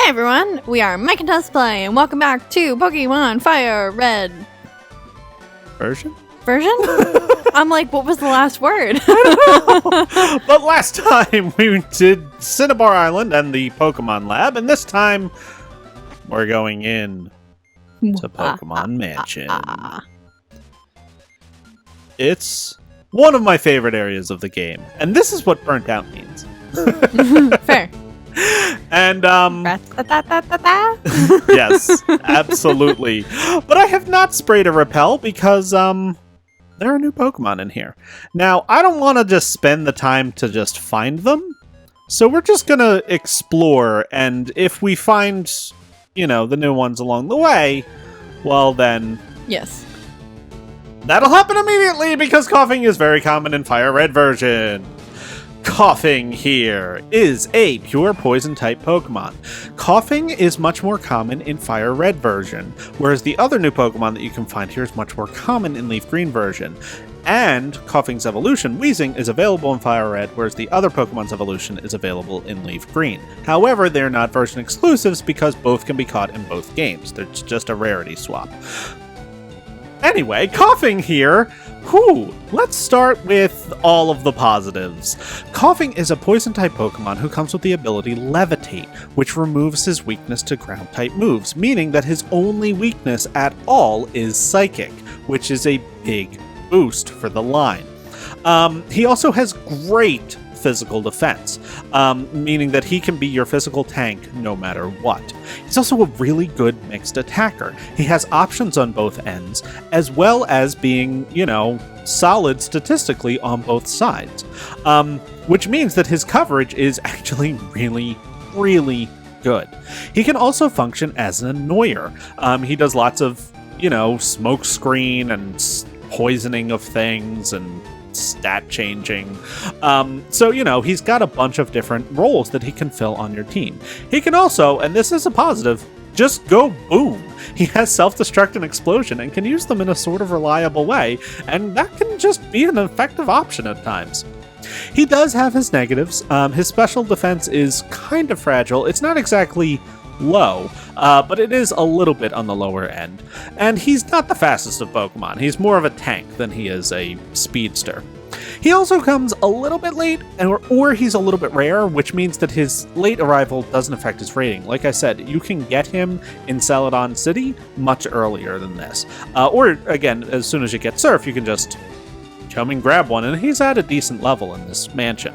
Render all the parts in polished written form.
Hey everyone, we are Mike and Play, and welcome back to Pokemon FireRed. Version? I'm like, what was the last word? But last time we did Cinnabar Island and the Pokemon Lab, and this time we're going in to Pokemon Mansion. It's one of my favorite areas of the game, and this is what burnt out means. Fair. And yes, absolutely. But I have not sprayed a repel because there are new Pokemon in here. Now, I don't want to just spend the time to just find them. So we're just going to explore, and if we find, the new ones along the way, well then... Yes. That'll happen immediately because Koffing is very common in FireRed version. Koffing here is a pure poison-type Pokemon. Koffing is much more common in FireRed version, whereas the other new Pokemon that you can find here is much more common in Leaf Green version. And Koffing's evolution, Weezing, is available in FireRed, whereas the other Pokemon's evolution is available in Leaf Green. However, they're not version exclusives because both can be caught in both games. They're just a rarity swap. Anyway, Koffing here. Let's start with all of the positives. Koffing is a poison-type Pokemon who comes with the ability Levitate, which removes his weakness to ground-type moves, meaning that his only weakness at all is Psychic, which is a big boost for the line. He also has great physical defense, meaning that he can be your physical tank no matter what. He's also a really good mixed attacker. He has options on both ends, as well as being, solid statistically on both sides, which means that his coverage is actually really, really good. He can also function as an annoyer. He does lots of, smoke screen and poisoning of things and stat changing. So, he's got a bunch of different roles that he can fill on your team. He can also, and this is a positive, just go boom. He has self-destruct and explosion and can use them in a sort of reliable way, and that can just be an effective option at times. He does have his negatives. His special defense is kind of fragile. It's not exactly low, but it is a little bit on the lower end. And he's not the fastest of Pokemon. He's more of a tank than he is a speedster. He also comes a little bit late, or he's a little bit rare, which means that his late arrival doesn't affect his rating. Like I said, you can get him in Celadon City much earlier than this. Or, again, as soon as you get Surf, you can just come and grab one, and he's at a decent level in this mansion.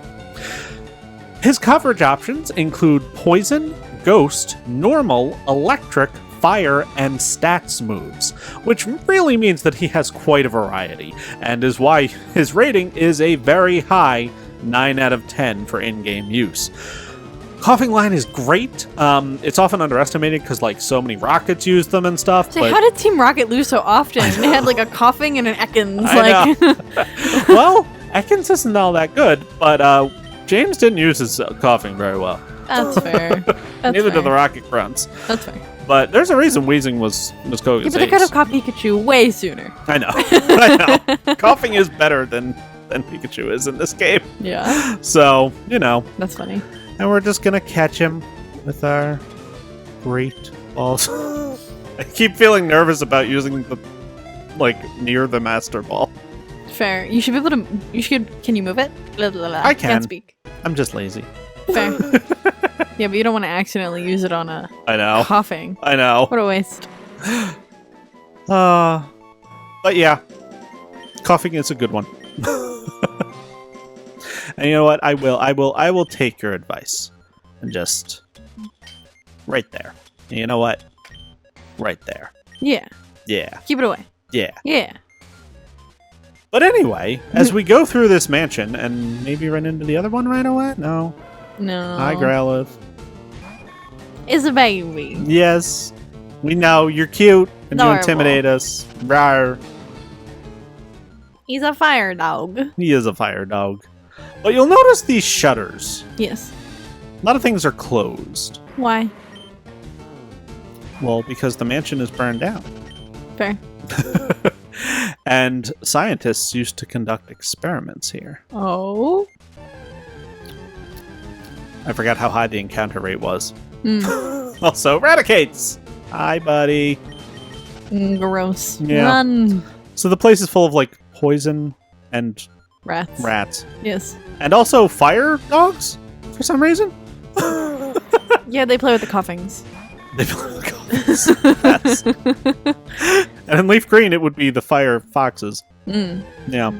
His coverage options include Poison, Ghost, Normal, Electric, Fire, and Stats moves, which really means that he has quite a variety, and is why his rating is a very high 9 out of 10 for in-game use. Koffing line is great. It's often underestimated because, so many Rockets use them and stuff. So how did Team Rocket lose so often? They had, a Koffing and an Ekans. Know. Well, Ekans isn't all that good, but James didn't use his Koffing very well. That's fair. Neither did the Rocket Grunts. That's fair. But there's a reason Weezing was Koga's but they could have caught Pikachu way sooner. I know. I know. Koffing is better than Pikachu is in this game. Yeah. So, That's funny. And we're just going to catch him with our great balls. I keep feeling nervous about using the, near the Master Ball. Fair. You should be able to... Can you move it? Blah, blah, blah. I can. Can't speak. I'm just lazy. Fair. Yeah, but you don't want to accidentally use it on a Koffing. I know. What a waste. But yeah, Koffing is a good one. And you know what? I will take your advice and just right there. And you know what? Right there. Yeah. Yeah. Keep it away. Yeah. Yeah. But anyway, as we go through this mansion and maybe run into the other one right away? No. Hi, Growlithe. Is a baby. Yes. We know. You're cute and Adorable. you intimidate us. Rawr. He's a fire dog. He is a fire dog. But you'll notice these shutters. Yes. A lot of things are closed. Why? Well, because the mansion is burned down. Fair. And scientists used to conduct experiments here. Oh? I forgot how high the encounter rate was. Also, Raticates! Hi, buddy. Gross. Yeah. Run. So the place is full of, like, poison and Rats. Yes. And also fire dogs, for some reason. Yeah, they play with the Koffings. They play with the Koffings. Yes. And in Leaf Green, it would be the fire foxes. Yeah.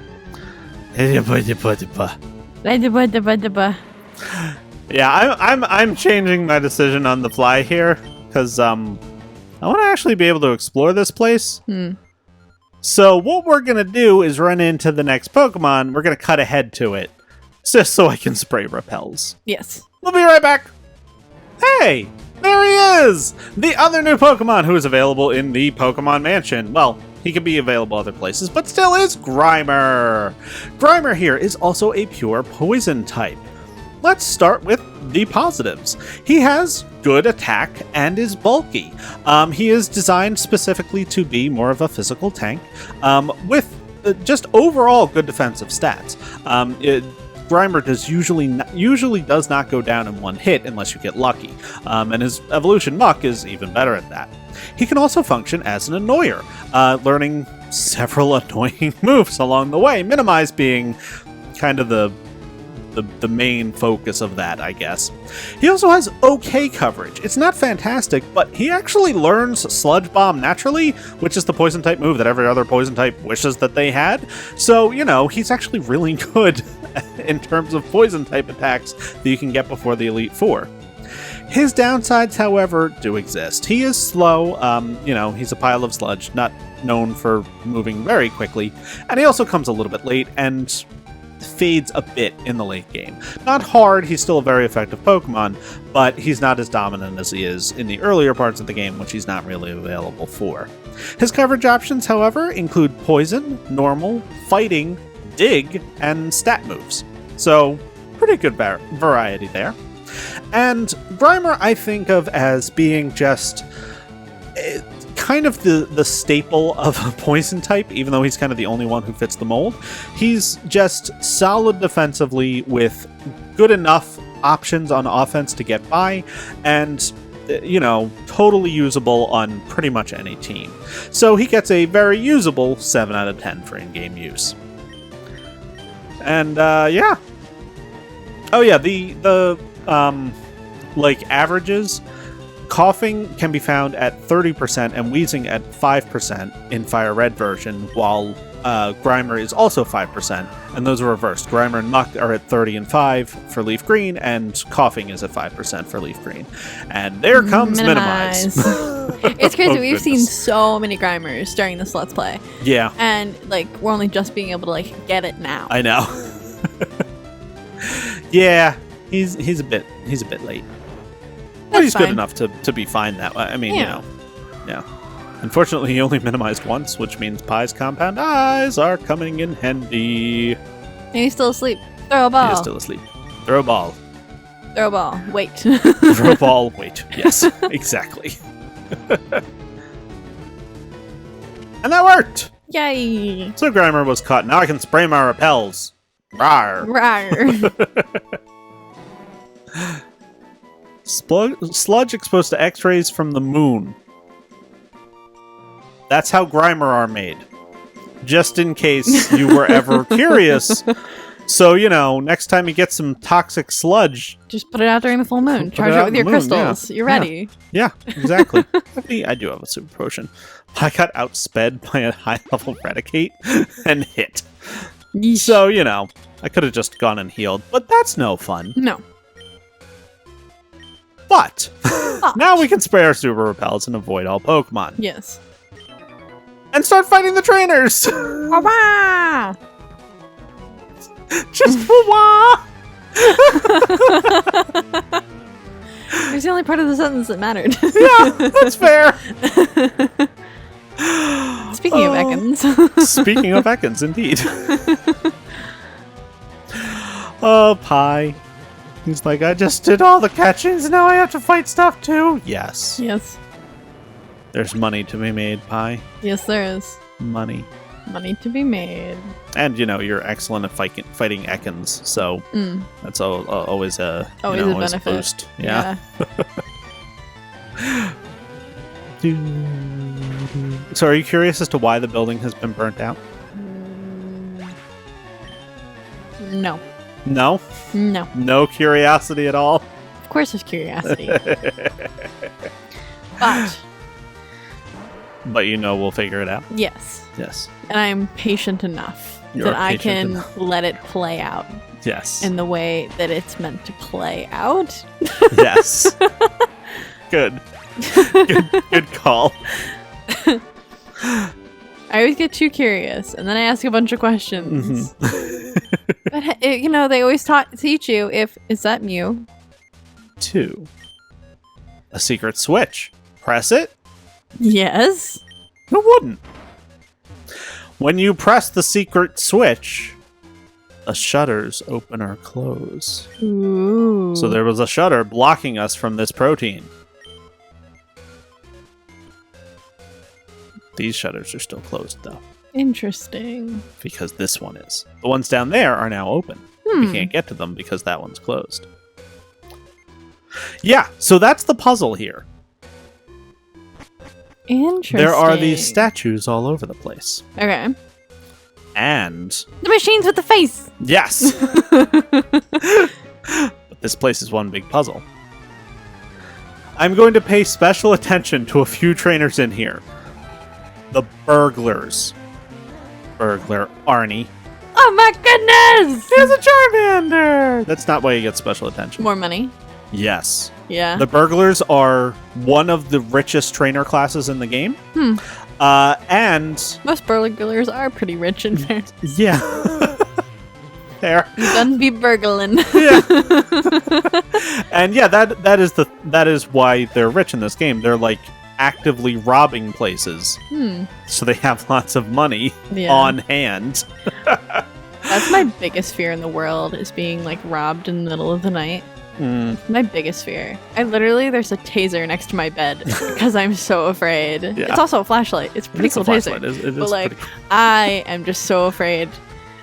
Yeah, I'm changing my decision on the fly here because I want to actually be able to explore this place. So what we're gonna do is run into the next Pokemon. We're gonna cut ahead to it, just so I can spray repels. Yes. We'll be right back. Hey, there he is! The other new Pokemon who is available in the Pokemon Mansion. Well, he could be available other places, but still is Grimer. Grimer here is also a pure poison type. Let's start with the positives. He has good attack and is bulky. He is designed specifically to be more of a physical tank, with just overall good defensive stats. Grimer usually does not go down in one hit unless you get lucky, and his evolution Muck is even better at that. He can also function as an annoyer, learning several annoying moves along the way, Minimize being kind of the main focus of that, I guess. He also has okay coverage. It's not fantastic, but he actually learns Sludge Bomb naturally, which is the poison type move that every other poison type wishes that they had. So, you know, he's actually really good in terms of poison type attacks that you can get before the Elite Four. His downsides, however, do exist. He is slow, you know, he's a pile of sludge, not known for moving very quickly, and he also comes a little bit late and fades a bit in the late game. Not hard, he's still a very effective Pokemon, but he's not as dominant as he is in the earlier parts of the game, which he's not really available for. His coverage options, however, include Poison, Normal, Fighting, Dig, and Stat moves. So, pretty good variety there. And Grimer I think of as being just kind of the staple of a poison type, even though he's kind of the only one who fits the mold. He's just solid defensively with good enough options on offense to get by, and, you know, totally usable on pretty much any team. So he gets a very usable 7 out of 10 for in-game use. And, yeah. Oh yeah, the like, averages. Koffing can be found at 30% and Wheezing at 5% in FireRed version, while Grimer is also 5%, and those are reversed. Grimer and Muck are at 30 and 5 for Leaf Green, and Koffing is at 5% for Leaf Green. And there comes Minimize. It's crazy. We've seen so many Grimers during this Let's Play. Yeah. And, like, we're only just being able to, like, get it now. I know. Yeah, he's a bit late. But he's good enough to be fine that way. I mean, yeah. You know. Yeah. Unfortunately, he only minimized once, which means Pie's compound eyes are coming in handy. And he's still asleep. Throw a ball. He is still asleep. Throw a ball. Throw a ball. Wait. Throw a ball. Wait. Yes, exactly. And that worked! Yay! So Grimer was caught. Now I can spray my repels. Rawr. Rawr. Sludge exposed to X-rays from the moon. That's how Grimer are made. Just in case you were ever curious. So, you know, next time you get some toxic sludge, just put it out during the full moon. Charge it with your crystals. Yeah. You're ready. Yeah, exactly. I do have a super potion. I got outsped by a high-level Raticate and hit. Yeesh. So, you know, I could have just gone and healed, but that's no fun. No. But now we can spray our super repels and avoid all Pokemon. Yes. And start fighting the trainers! Wah-wah! Just wah! It's the only part of the sentence that mattered. Yeah, that's fair. Speaking of Ekans. Speaking of Ekans, indeed. Oh, Pie. He's like, I just did all the catchings, now I have to fight stuff too. Yes. Yes. There's money to be made, Pie. Yes, there is. Money. Money to be made. And, you know, you're excellent at fighting Ekans, so that's always a benefit. Boost. Yeah. So are you curious as to why the building has been burnt out? No. No? No. No curiosity at all? Of course there's curiosity. But you know we'll figure it out? Yes. Yes. And I'm patient enough You're I can enough. let it play out. Yes. In the way that it's meant to play out. Yes. Good. Good call. I always get too curious, and then I ask a bunch of questions. But they always teach you is that Mew? 2. A secret switch. Press it? Yes. Who wouldn't? When you press the secret switch, the shutters open or close. Ooh. So there was a shutter blocking us from this protein. These shutters are still closed, though. Interesting. Because this one is. The ones down there are now open. We can't get to them because that one's closed. Yeah, so that's the puzzle here. Interesting. There are these statues all over the place. Okay. And... the machines with the face! Yes! But this place is one big puzzle. I'm going to pay special attention to a few trainers in here. The burglars. Burglar Arnie. Oh my goodness! He has a Charmander! That's not why you get special attention. More money? Yes. Yeah. The burglars are one of the richest trainer classes in the game. And... most burglars are pretty rich in fact. Yeah. There. You done be burgling. Yeah. And yeah, that is why they're rich in this game. They're like actively robbing places. So they have lots of money on hand. That's my biggest fear in the world, is being like robbed in the middle of the night. My biggest fear. There's a taser next to my bed because I'm so afraid. Yeah. It's also a flashlight. It's a pretty cool taser. It but like, cool. I am just so afraid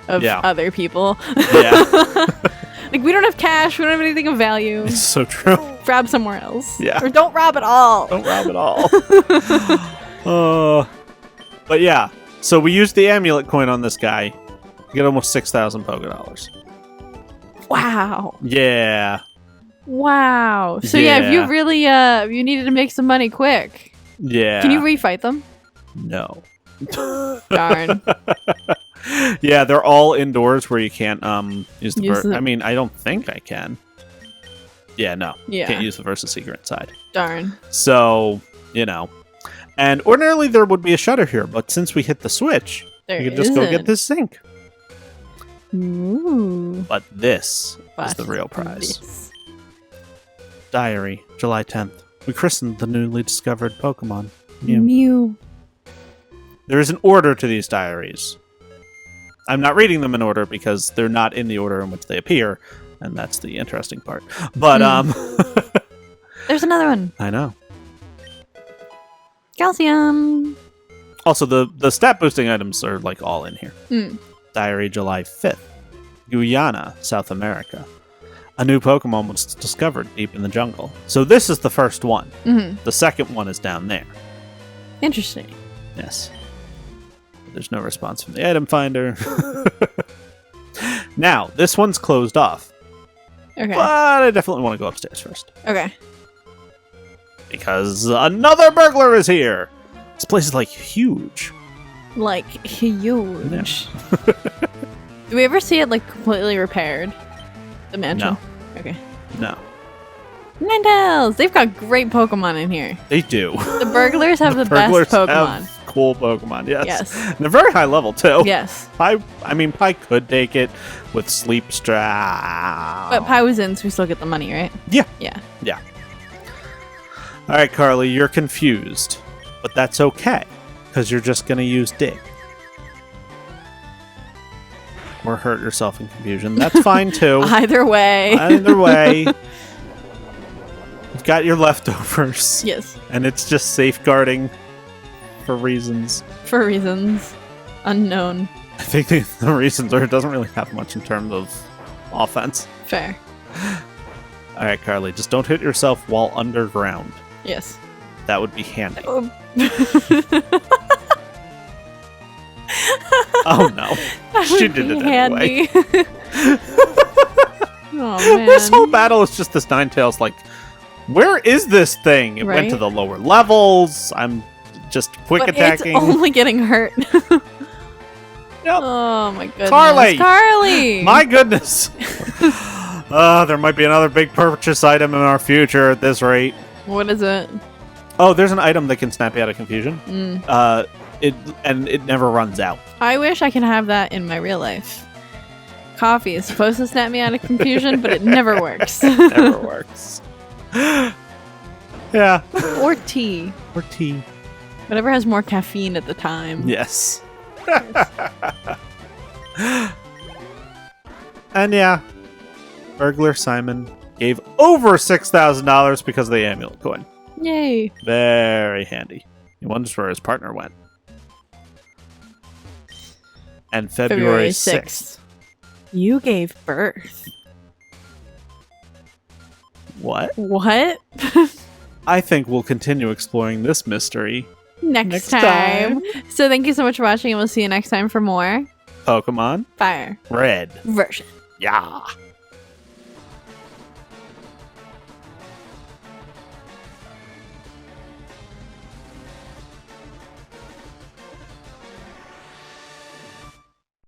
of other people. Yeah. Like, we don't have cash. We don't have anything of value. It's so true. Rob somewhere else. Yeah. Or don't rob at all. Don't rob at all. But yeah. So we used the amulet coin on this guy. We get almost 6,000 Poké Dollars. Wow. Yeah. Wow. So yeah, if you really if you needed to make some money quick. Yeah. Can you refight them? No. Darn. Yeah, they're all indoors where you can't use the I mean, I don't think I can. Yeah, no. Yeah. Can't use the versus secret inside. Darn. So, and ordinarily there would be a shutter here, but since we hit the switch, you can just go get this zinc. Ooh. But this is the real prize. Diary, July 10th. We christened the newly discovered Pokemon, Mew. There is an order to these diaries. I'm not reading them in order because they're not in the order in which they appear, and that's the interesting part. But, there's another one. I know. Calcium. Also, the stat boosting items are, like, all in here. Diary, July 5th. Guyana, South America. A new Pokemon was discovered deep in the jungle. So this is the first one. The second one is down there. Interesting. Yes. There's no response from the item finder. Now, this one's closed off. Okay. But I definitely want to go upstairs first. Okay. Because another burglar is here! This place is, like, huge. Like, huge. Yeah. Do we ever see it, like, completely repaired? The mansion? No. Okay. No. Ninetales! They've got great Pokemon in here. They do. The burglars have the best Pokemon. Have cool Pokemon, yes. Yes. And they're very high level, too. Yes. Pi could take it with Sleep Strap. But Pi was in, so we still get the money, right? Yeah. Yeah. Yeah. Alright, Carly, you're confused. But that's okay, because you're just going to use Dig. Or hurt yourself in confusion. That's fine, too. Either way. Either way. You've got your leftovers. Yes. And it's just safeguarding for reasons. For reasons unknown. I think the reasons are it doesn't really have much in terms of offense. Fair. Alright, Carly, just don't hit yourself while underground. Yes. That would be handy. Oh. Oh no. That She would did be it anyway. handy. Oh man. This whole battle is just this Ninetales like, where is this thing? It went to Right? the lower levels. I'm just quick But attacking. it's only getting hurt. Yep. Oh my goodness. Carly! My goodness. There might be another big purchase item in our future at this rate. What is it? Oh, there's an item that can snap you out of confusion. Mm. It never runs out. I wish I could have that in my real life. Coffee is supposed to snap me out of confusion, but it never works. Never works. Yeah. Or tea. Or tea. Whatever has more caffeine at the time. Yes. And yeah, Burglar Simon gave over $6,000 because of the amulet coin. Yay. Very handy. He wonders where his partner went. And February 6th. You gave birth. What? What? I think we'll continue exploring this mystery next time. So thank you so much for watching, and we'll see you next time for more Pokemon Fire Red. version. Yeah.